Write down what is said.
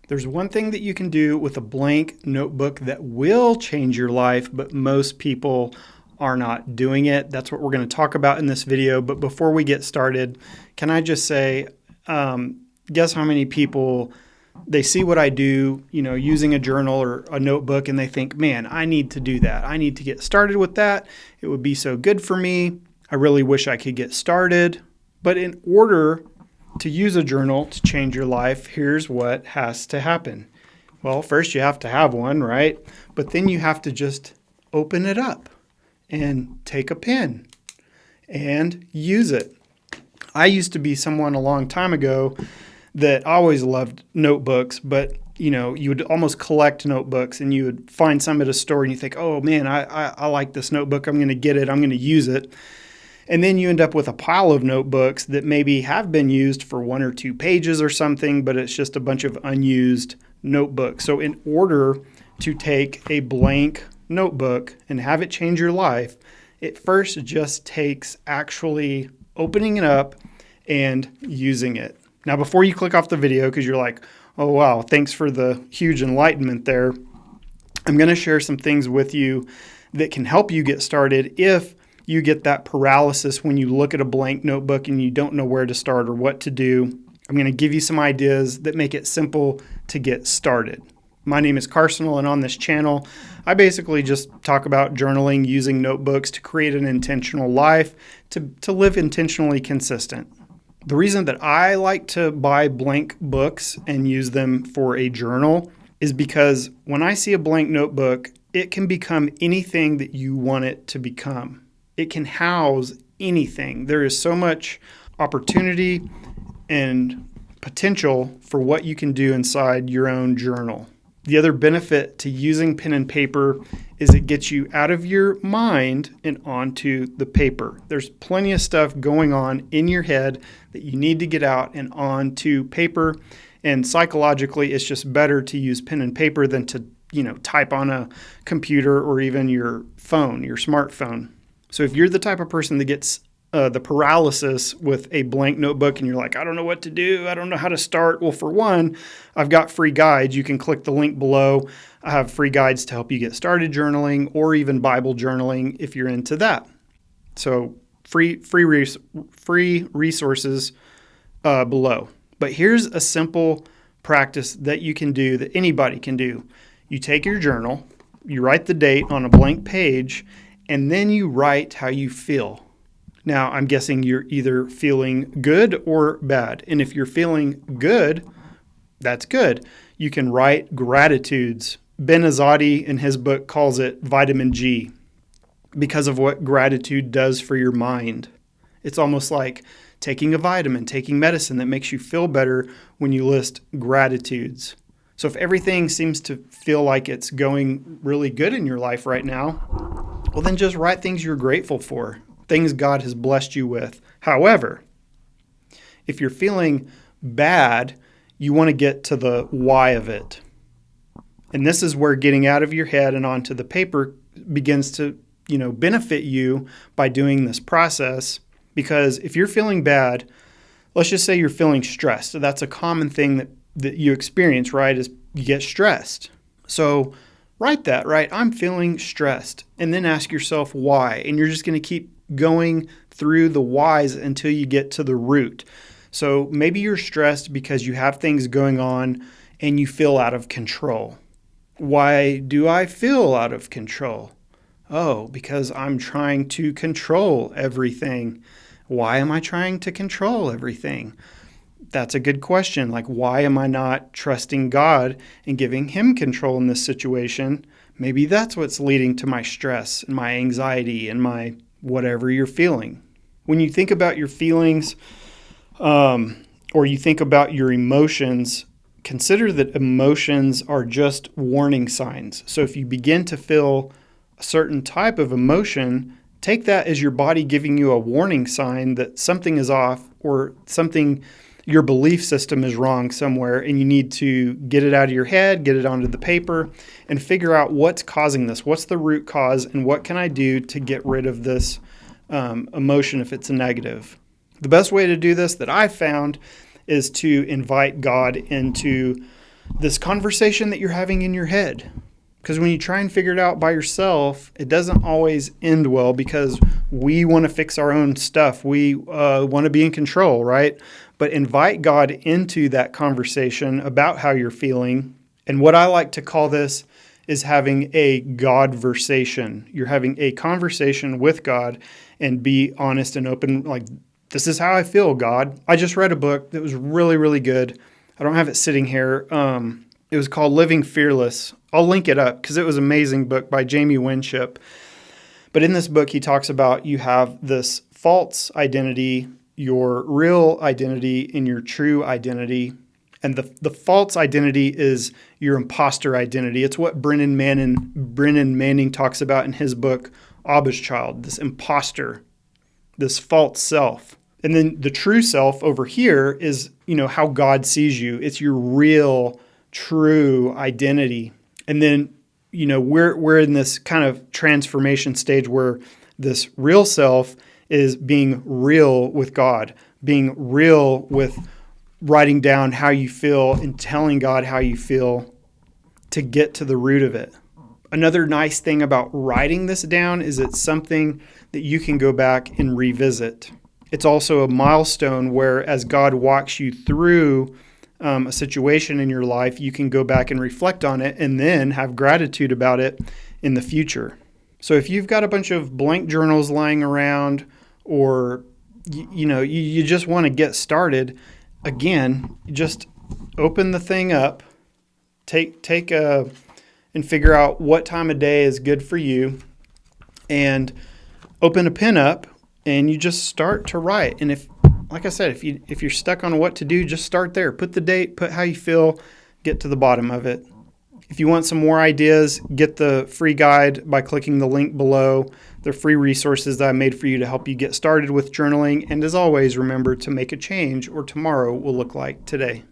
There's one thing that you can do with a blank notebook that will change your life, but most people are not doing it. That's what we're going to talk about in this video. But before we get started, can I just say, guess how many people, they see what I do, using a journal or a notebook, and they think, man, I need to do that. I need to get started with that. It would be so good for me. I really wish I could get started. But in order to use a journal to change your life, here's what has to happen. Well, first you have to have one, right? But then you have to just open it up and take a pen and use it. I used to be someone a long time ago that always loved notebooks, but you would almost collect notebooks, and you would find some at a store and you think, oh man, I like this notebook. I'm going to get it. I'm going to use it. And then you end up with a pile of notebooks that maybe have been used for 1 or 2 pages or something, but it's just a bunch of unused notebooks. So in order to take a blank notebook and have it change your life, it first just takes actually opening it up and using it. Now, before you click off the video, because you're like, oh wow, thanks for the huge enlightenment there, I'm going to share some things with you that can help you get started if you get that paralysis when you look at a blank notebook and you don't know where to start or what to do. I'm going to give you some ideas that make it simple to get started. My name is Carsonial, and on this channel, I basically just talk about journaling using notebooks to create an intentional life, to live intentionally consistent. The reason that I like to buy blank books and use them for a journal is because when I see a blank notebook, it can become anything that you want it to become. It can house anything. There is so much opportunity and potential for what you can do inside your own journal. The other benefit to using pen and paper is it gets you out of your mind and onto the paper. There's plenty of stuff going on in your head that you need to get out and onto paper. And psychologically, it's just better to use pen and paper than to, type on a computer or even your phone, your smartphone. So if you're the type of person that gets the paralysis with a blank notebook and you're like, I don't know what to do, I don't know how to start. Well, for one, I've got free guides. You can click the link below. I have free guides to help you get started journaling, or even Bible journaling if you're into that. So free resources below. But here's a simple practice that you can do, that anybody can do. You take your journal, you write the date on a blank page, and then you write how you feel. Now, I'm guessing you're either feeling good or bad. And if you're feeling good, that's good. You can write gratitudes. Ben Azadi, in his book, calls it vitamin G because of what gratitude does for your mind. It's almost like taking a vitamin, taking medicine that makes you feel better when you list gratitudes. So if everything seems to feel like it's going really good in your life right now, well, then just write things you're grateful for, things God has blessed you with. However, if you're feeling bad, you want to get to the why of it. And this is where getting out of your head and onto the paper begins to, benefit you by doing this process. Because if you're feeling bad, let's just say you're feeling stressed. That's a common thing that you experience, right, is you get stressed. So write that, right? I'm feeling stressed. And then ask yourself why. And you're just going to keep going through the whys until you get to the root. So maybe you're stressed because you have things going on and you feel out of control. Why do I feel out of control? Oh, because I'm trying to control everything. Why am I trying to control everything? That's a good question. Like, why am I not trusting God and giving Him control in this situation? Maybe that's what's leading to my stress and my anxiety and my whatever you're feeling. When you think about your feelings or you think about your emotions, consider that emotions are just warning signs. So if you begin to feel a certain type of emotion, take that as your body giving you a warning sign that something is off or something, your belief system is wrong somewhere, and you need to get it out of your head, get it onto the paper, and figure out what's causing this. What's the root cause, and what can I do to get rid of this emotion if it's a negative? The best way to do this that I've found is to invite God into this conversation that you're having in your head. Because when you try and figure it out by yourself, it doesn't always end well because we want to fix our own stuff. We want to be in control, right? But invite God into that conversation about how you're feeling. And what I like to call this is having a God-versation. You're having a conversation with God and be honest and open. Like, this is how I feel, God. I just read a book that was really, really good. I don't have it sitting here. It was called Living Fearless. I'll link it up because it was an amazing book by Jamie Winship. But in this book, he talks about you have this false identity, your real identity, and your true identity. And the false identity is your imposter identity. It's what Brennan Manning talks about in his book, Abba's Child, this imposter, this false self. And then the true self over here is, how God sees you. It's your real, true identity. And then, we're in this kind of transformation stage where this real self is being real with God, being real with writing down how you feel and telling God how you feel to get to the root of it. Another nice thing about writing this down is it's something that you can go back and revisit. It's also a milestone where as God walks you through a situation in your life, you can go back and reflect on it and then have gratitude about it in the future. So if you've got a bunch of blank journals lying around or you just want to get started, again, just open the thing up, and figure out what time of day is good for you, and open a pen up, and you just start to write. And like I said, if you're stuck on what to do, just start there. Put the date, put how you feel, get to the bottom of it. If you want some more ideas, get the free guide by clicking the link below. They're free resources that I made for you to help you get started with journaling. And as always, remember to make a change, or tomorrow will look like today.